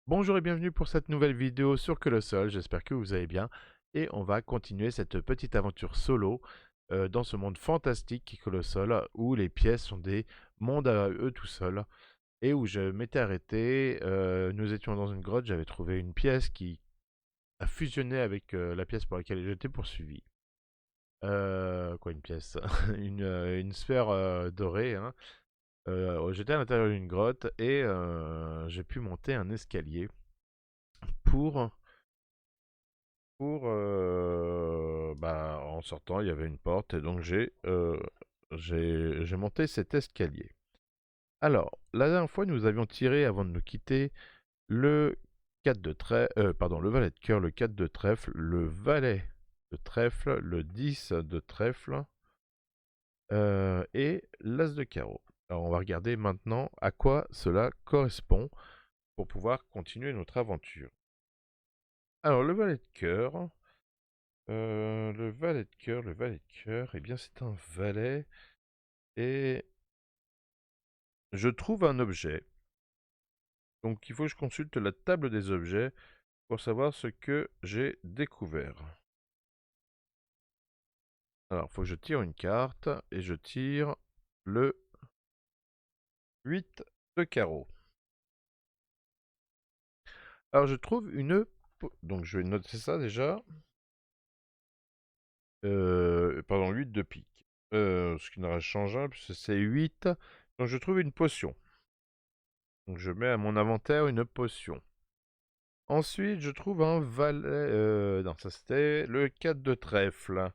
Bonjour et bienvenue pour cette nouvelle vidéo sur Colossal, j'espère que vous allez bien et on va continuer cette petite aventure solo dans ce monde fantastique qui est Colossal où les pièces sont des mondes à eux tout seuls et où je m'étais arrêté, nous étions dans une grotte, j'avais trouvé une pièce qui a fusionné avec la pièce pour laquelle j'étais poursuivi. Quoi une pièce une sphère dorée, hein. J'étais à l'intérieur d'une grotte et j'ai pu monter un escalier pour en sortant, il y avait une porte et donc j'ai monté cet escalier. Alors, la dernière fois, nous avions tiré, avant de nous quitter, le 4 de trèfle, pardon, le valet de cœur, le 4 de trèfle, le valet de trèfle, le 10 de trèfle et l'as de carreau. Alors, on va regarder maintenant à quoi cela correspond pour pouvoir continuer notre aventure. Alors, le valet de cœur. Le valet de cœur, eh bien c'est un valet et je trouve un objet. Donc il faut que je consulte la table des objets pour savoir ce que j'ai découvert. Alors il faut que je tire une carte et je tire le 8 de carreau. Alors je trouve une... Donc je vais noter ça déjà. Pardon, 8 de pique. Ce qui n'aurait changé puisque c'est 8. Donc je trouve une potion. Donc je mets à mon inventaire une potion. Ensuite, je trouve un valet... non, ça c'était le 4 de trèfle.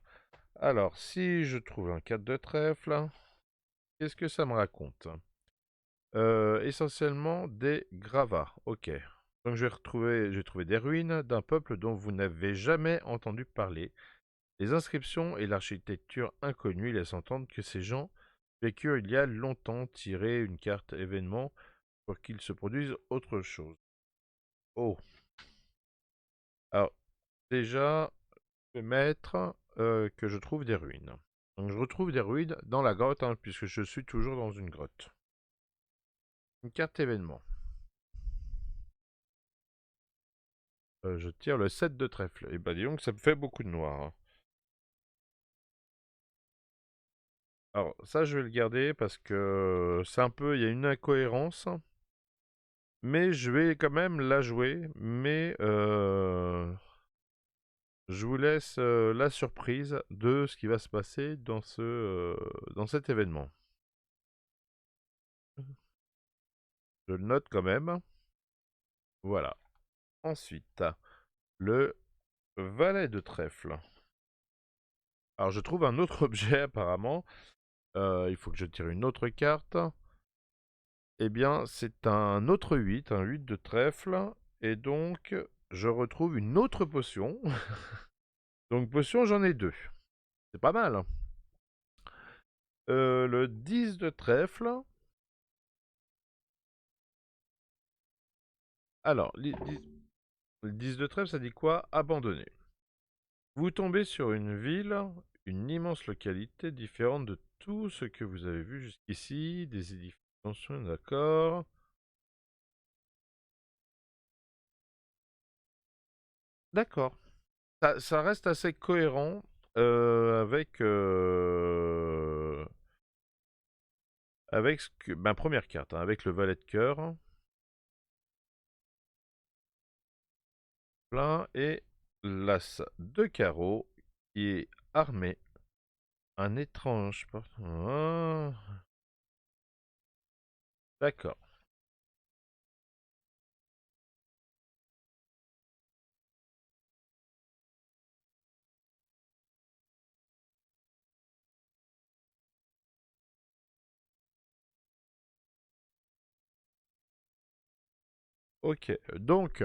Alors, si je trouve un 4 de trèfle, qu'est-ce que ça me raconte? Essentiellement des gravats. Ok. Donc j'ai trouvé des ruines d'un peuple dont vous n'avez jamais entendu parler. Les inscriptions et l'architecture inconnue laissent entendre que ces gens vécurent il y a longtemps. Tirer une carte événement pour qu'il se produise autre chose. Oh. Alors, déjà, je vais mettre que je trouve des ruines. Donc je retrouve des ruines dans la grotte, hein, puisque je suis toujours dans une grotte. Une carte événement. Je tire le 7 de trèfle. Et bah dis donc, ça me fait beaucoup de noir, hein. Alors ça, je vais le garder parce que c'est un peu... Il y a une incohérence. Mais je vais quand même la jouer. Mais je vous laisse la surprise de ce qui va se passer dans cet événement. Je le note quand même. Voilà. Ensuite, le valet de trèfle. Alors je trouve un autre objet apparemment. Il faut que je tire une autre carte. Eh bien, c'est un autre 8, un 8 de trèfle. Et donc, je retrouve une autre potion. Donc, potion, j'en ai deux. C'est pas mal, hein. Le 10 de trèfle. Alors, le 10 de trèfle, ça dit quoi? Abandonner. Vous tombez sur une ville, une immense localité différente de tout ce que vous avez vu jusqu'ici. Des édifices, d'accord. D'accord. Ça reste assez cohérent avec ce que, ma première carte, hein, avec le valet de cœur plein et l'as de carreau qui est armé. Un étrange. Ah, d'accord. Ok. Donc,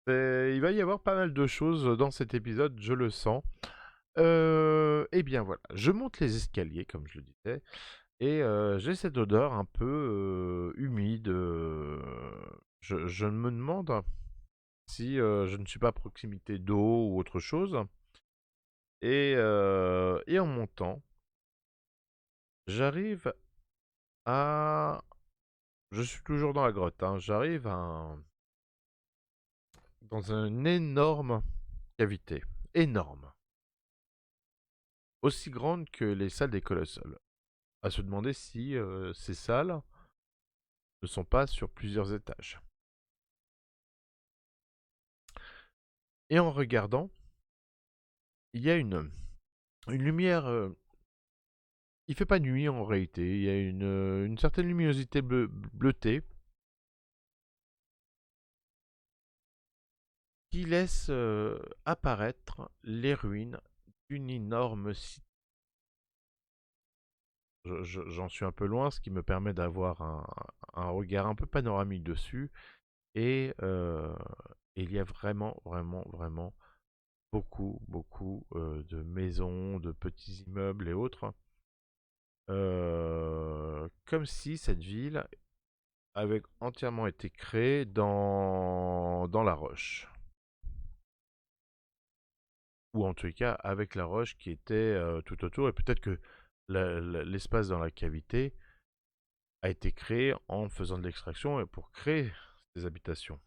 il va y avoir pas mal de choses dans cet épisode, je le sens. Eh bien voilà, je monte les escaliers, comme je le disais. Et j'ai cette odeur un peu humide. Je me demande si je ne suis pas à proximité d'eau ou autre chose. Et en montant, j'arrive à Je suis toujours dans la grotte, hein. J'arrive dans une énorme cavité. Énorme. Aussi grande que les salles des colossoles. À se demander si ces salles ne sont pas sur plusieurs étages. Et en regardant, il y a une lumière. Il fait pas nuit en réalité. Il y a une certaine luminosité bleutée qui laisse apparaître les ruines d'une énorme cité. J'en suis un peu loin, ce qui me permet d'avoir un regard un peu panoramique dessus. Et il y a vraiment, vraiment, vraiment beaucoup, beaucoup de maisons, de petits immeubles et autres. Comme si cette ville avait entièrement été créée dans la roche. Ou en tout cas avec la roche qui était tout autour. Et peut-être que l'espace dans la cavité a été créé en faisant de l'extraction et pour créer ces habitations.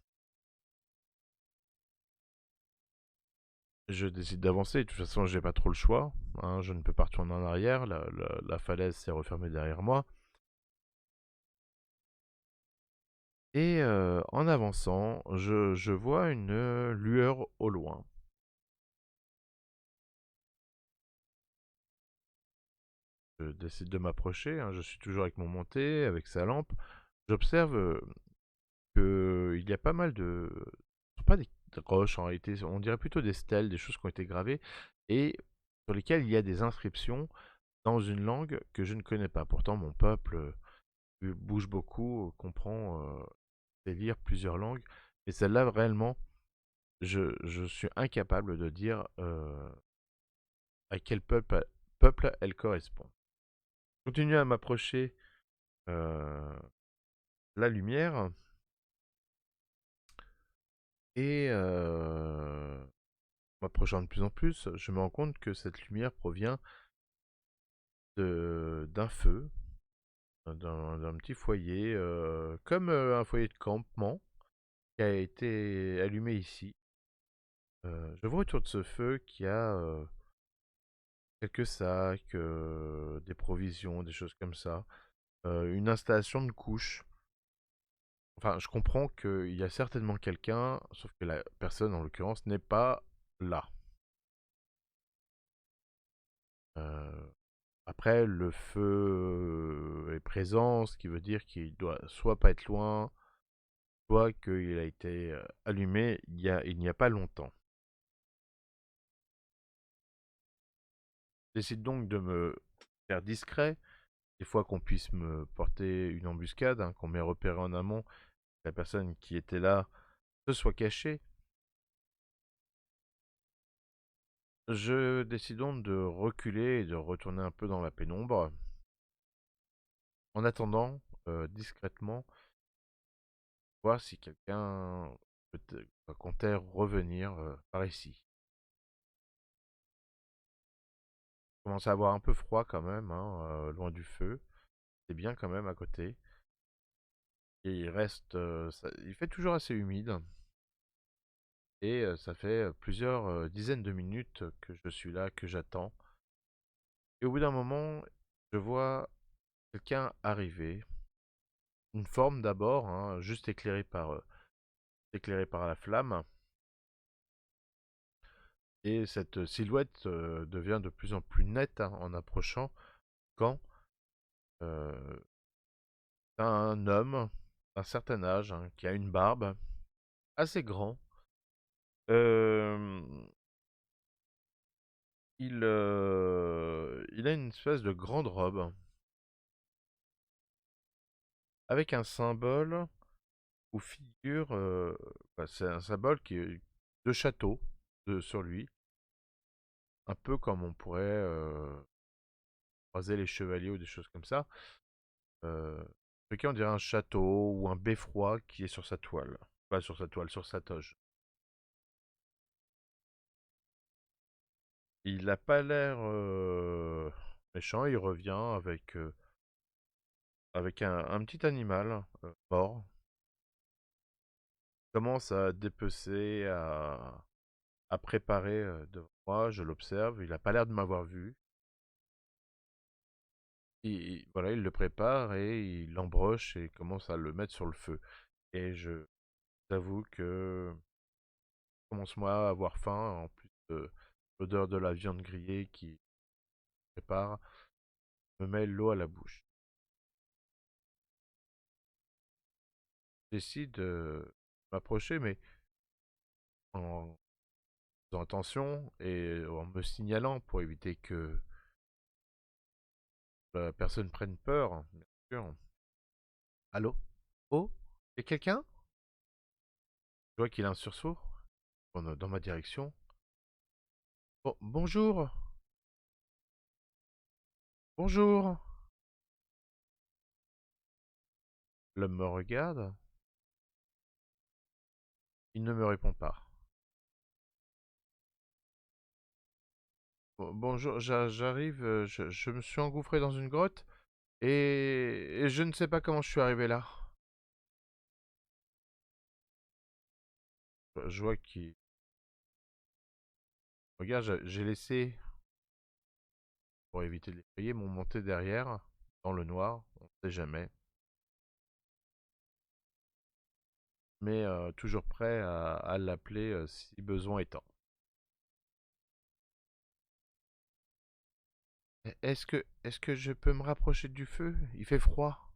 Je décide d'avancer, de toute façon j'ai pas trop le choix, hein, je ne peux pas retourner en arrière, la falaise s'est refermée derrière moi. Et en avançant, je vois une lueur au loin. Je décide de m'approcher, hein, je suis toujours avec mon monté, avec sa lampe. J'observe qu'il y a pas mal de... Ce sont pas des roches en réalité, on dirait plutôt des stèles, des choses qui ont été gravées, et sur lesquelles il y a des inscriptions dans une langue que je ne connais pas. Pourtant mon peuple bouge beaucoup, comprend et lire plusieurs langues. Et celle-là, réellement, je suis incapable de dire à quel peuple elle correspond. Je continue à m'approcher euh, la lumière et m'approchant de plus en plus, je me rends compte que cette lumière provient d'un feu, d'un petit foyer, comme un foyer de campement qui a été allumé ici. Je vois autour de ce feu qu'il y a quelques sacs, des provisions, des choses comme ça. Une installation de couches. Enfin, je comprends qu'il y a certainement quelqu'un, sauf que la personne, en l'occurrence, n'est pas là. Euh, Après, le feu est présent, ce qui veut dire qu'il doit soit pas être loin, soit qu'il a été allumé il n'y a pas longtemps. Je décide donc de me faire discret, des fois qu'on puisse me porter une embuscade, hein, qu'on m'ait repéré en amont, que la personne qui était là se soit cachée. Je décide donc de reculer et de retourner un peu dans la pénombre. En attendant, discrètement, voir si quelqu'un comptait revenir par ici. Je commence à avoir un peu froid quand même, hein, loin du feu. C'est bien quand même à côté. Et il reste, il fait toujours assez humide. Et ça fait plusieurs dizaines de minutes que je suis là, que j'attends. Et au bout d'un moment, je vois quelqu'un arriver. Une forme d'abord, hein, juste éclairée par la flamme. Et cette silhouette devient de plus en plus nette, hein, en approchant quand euh, un homme d'un certain âge, hein, qui a une barbe assez grand. Euh, il a une espèce de grande robe avec un symbole ou figure. Bah, c'est un symbole qui est de château sur lui, un peu comme on pourrait croiser les chevaliers ou des choses comme ça. Ce qui on dirait un château ou un beffroi qui est sur sa toile. Pas sur sa toile, sur sa toge. Il n'a pas l'air méchant, il revient avec avec un petit animal mort. Il commence à dépecer, à préparer devant moi. Je l'observe. Il n'a pas l'air de m'avoir vu. Voilà, il le prépare et il l'embroche et commence à le mettre sur le feu. Et je vous avoue que je commence moi à avoir faim. En plus de l'odeur de la viande grillée qui prépare me met l'eau à la bouche. Je décide de m'approcher, mais en faisant attention et en me signalant pour éviter que la personne prenne peur, bien sûr. Allô? Oh? Y'a quelqu'un? Je vois qu'il a un sursaut dans ma direction. Oh, bonjour! Bonjour! L'homme me regarde. Il ne me répond pas. Bonjour, j'arrive, je me suis engouffré dans une grotte et je ne sais pas comment je suis arrivé là. Je vois qu'il regarde, j'ai laissé, pour éviter de l'effrayer, mon monté derrière, dans le noir, on ne sait jamais. Mais toujours prêt à l'appeler si besoin étant. Est-ce que je peux me rapprocher du feu? Il fait froid.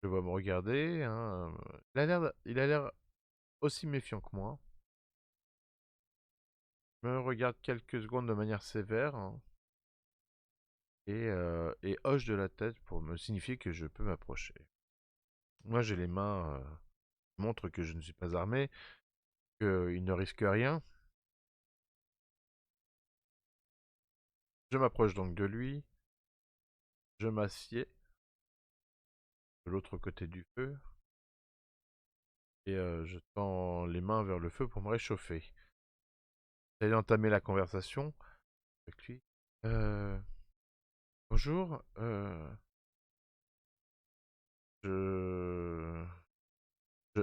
Je vois me regarder, hein, il a l'air aussi méfiant que moi. Me regarde quelques secondes de manière sévère, hein, et hoche de la tête pour me signifier que je peux m'approcher. Moi, j'ai les mains, montrent que je ne suis pas armé, qu'il ne risque rien. Je m'approche donc de lui, je m'assieds de l'autre côté du feu, et je tends les mains vers le feu pour me réchauffer. J'allais entamer la conversation avec lui. Euh, Bonjour, je...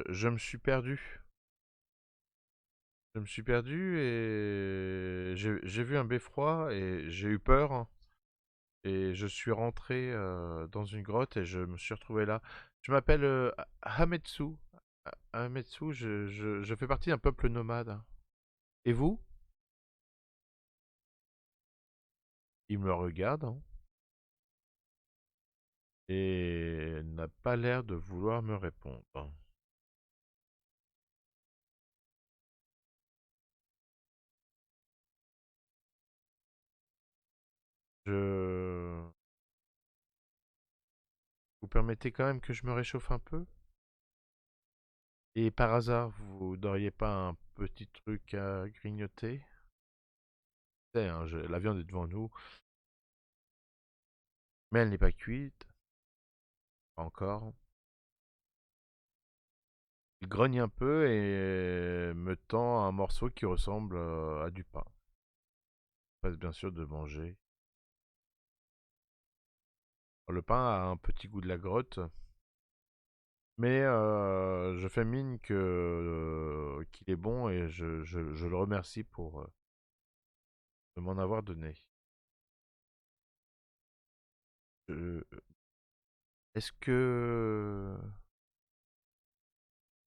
je me suis perdu. Je me suis perdu et j'ai vu un beffroi et j'ai eu peur, hein. Et je suis rentré dans une grotte et je me suis retrouvé là. Je m'appelle Hametsu. Hametsu, je fais partie d'un peuple nomade. Et vous? Il me regarde, hein, et n'a pas l'air de vouloir me répondre. Je... Vous permettez quand même que je me réchauffe un peu? Et par hasard, vous n'auriez pas un petit truc à grignoter? C'est, hein, la viande est devant nous, mais elle n'est pas cuite, pas encore. Il grogne un peu et me tend un morceau qui ressemble à du pain. Je passe bien sûr de manger. Le pain a un petit goût de la grotte, mais je fais mine qu'il est bon et je le remercie pour de m'en avoir donné. Euh, Est-ce que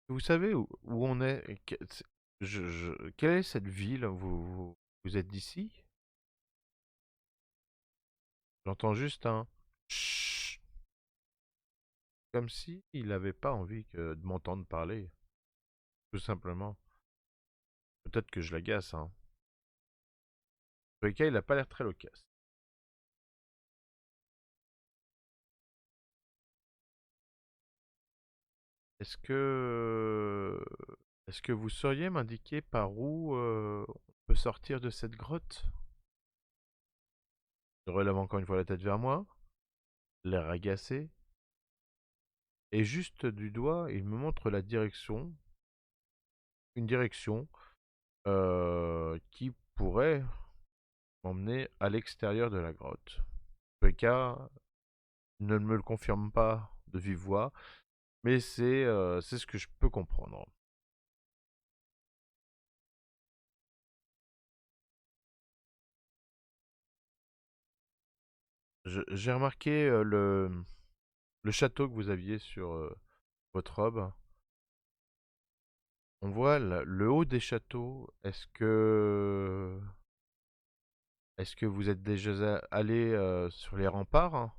vous savez où on est? Quelle est cette ville? Vous êtes d'ici? J'entends juste un chut, comme si il n'avait pas envie de m'entendre parler, tout simplement. Peut-être que je l'agace, hein. En tous les cas, il n'a pas l'air très loquace. Est-ce que... Est-ce que vous sauriez m'indiquer par où on peut sortir de cette grotte? Je relève encore une fois la tête vers moi, l'air agacé, et juste du doigt, il me montre la direction, une direction qui pourrait m'emmener à l'extérieur de la grotte. En tous les cas, ne me le confirme pas de vive voix, mais c'est ce que je peux comprendre. J'ai remarqué le château que vous aviez sur votre robe. On voit le haut des châteaux. Est-ce que vous êtes déjà allé sur les remparts, hein?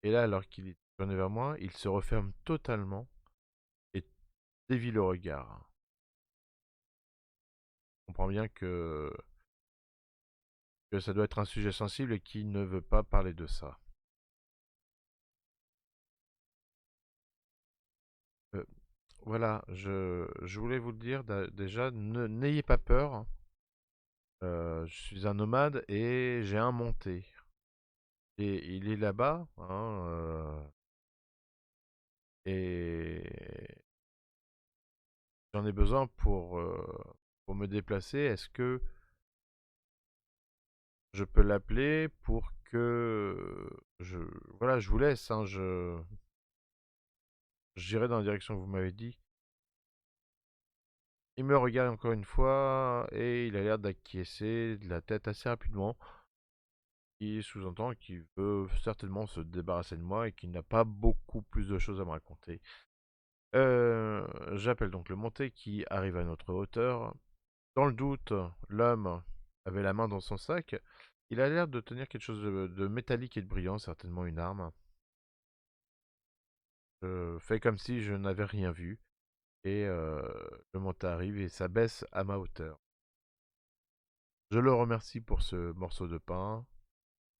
Et là, alors qu'il est tourné vers moi, il se referme totalement et dévie le regard. On comprend bien que ça doit être un sujet sensible et qu'il ne veut pas parler de ça. Euh, voilà, je voulais vous le dire déjà, n'ayez pas peur. Je suis un nomade et j'ai un monté. Et il est là-bas, hein, et j'en ai besoin pour me déplacer. Est-ce que je peux l'appeler pour que voilà, je vous laisse, hein, j'irai dans la direction que vous m'avez dit. Il me regarde encore une fois et il a l'air d'acquiescer de la tête assez rapidement. Il sous-entend qu'il veut certainement se débarrasser de moi et qu'il n'a pas beaucoup plus de choses à me raconter. J'appelle donc le monté qui arrive à notre hauteur. Dans le doute, l'homme avait la main dans son sac. Il a l'air de tenir quelque chose de métallique et de brillant, certainement une arme. Je fais comme si je n'avais rien vu. Et le monté arrive et s'abaisse à ma hauteur. Je le remercie pour ce morceau de pain,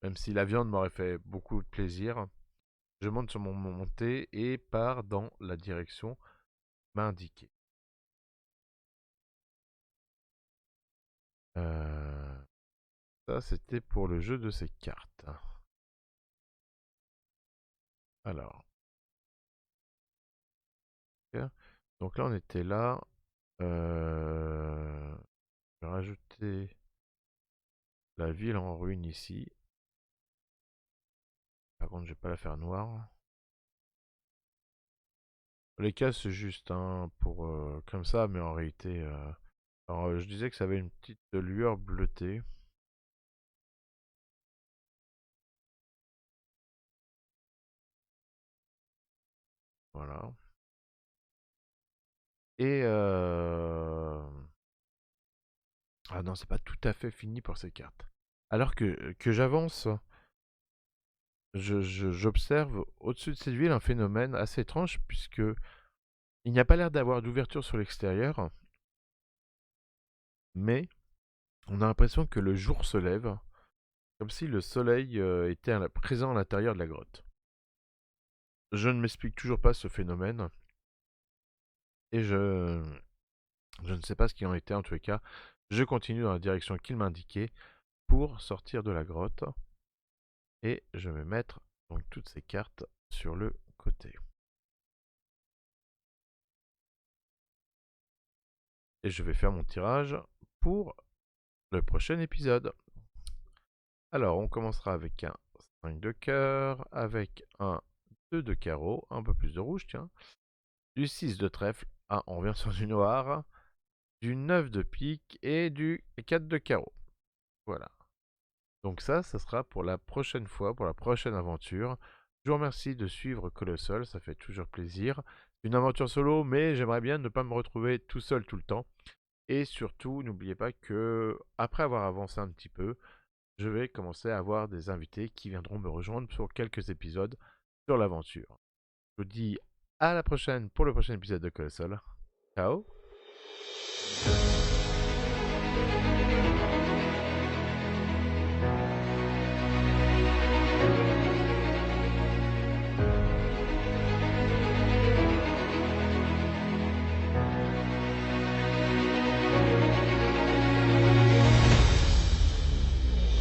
même si la viande m'aurait fait beaucoup de plaisir. Je monte sur mon monté et pars dans la direction m'a indiquée. Euh, Ça, c'était pour le jeu de ces cartes. Alors, ok. Donc là, on était là. Je vais rajouter la ville en ruine ici. Par contre, je vais pas la faire noire. Les cases, c'est juste hein, pour comme ça, mais en réalité, alors, je disais que ça avait une petite lueur bleutée. Voilà. Et ah non, c'est pas tout à fait fini pour ces cartes. Alors que j'avance, j'observe au-dessus de cette ville un phénomène assez étrange puisque il n'y a pas l'air d'avoir d'ouverture sur l'extérieur, mais on a l'impression que le jour se lève, comme si le soleil était présent à l'intérieur de la grotte. Je ne m'explique toujours pas ce phénomène et je ne sais pas ce qui en était en tous les cas. Je continue dans la direction qu'il m'indiquait pour sortir de la grotte et je vais mettre donc toutes ces cartes sur le côté. Et je vais faire mon tirage pour le prochain épisode. Alors, on commencera avec un 5 de cœur, avec un 2 de carreau, un peu plus de rouge, tiens, du 6 de trèfle, ah, on revient sur du noir, du 9 de pique et du 4 de carreau. Voilà. Donc ça sera pour la prochaine fois, pour la prochaine aventure. Je vous remercie de suivre Colossal, ça fait toujours plaisir. C'est une aventure solo, mais j'aimerais bien ne pas me retrouver tout seul tout le temps. Et surtout, n'oubliez pas que, après avoir avancé un petit peu, je vais commencer à avoir des invités qui viendront me rejoindre pour quelques épisodes sur l'aventure. Je vous dis à la prochaine pour le prochain épisode de Colossal. Ciao!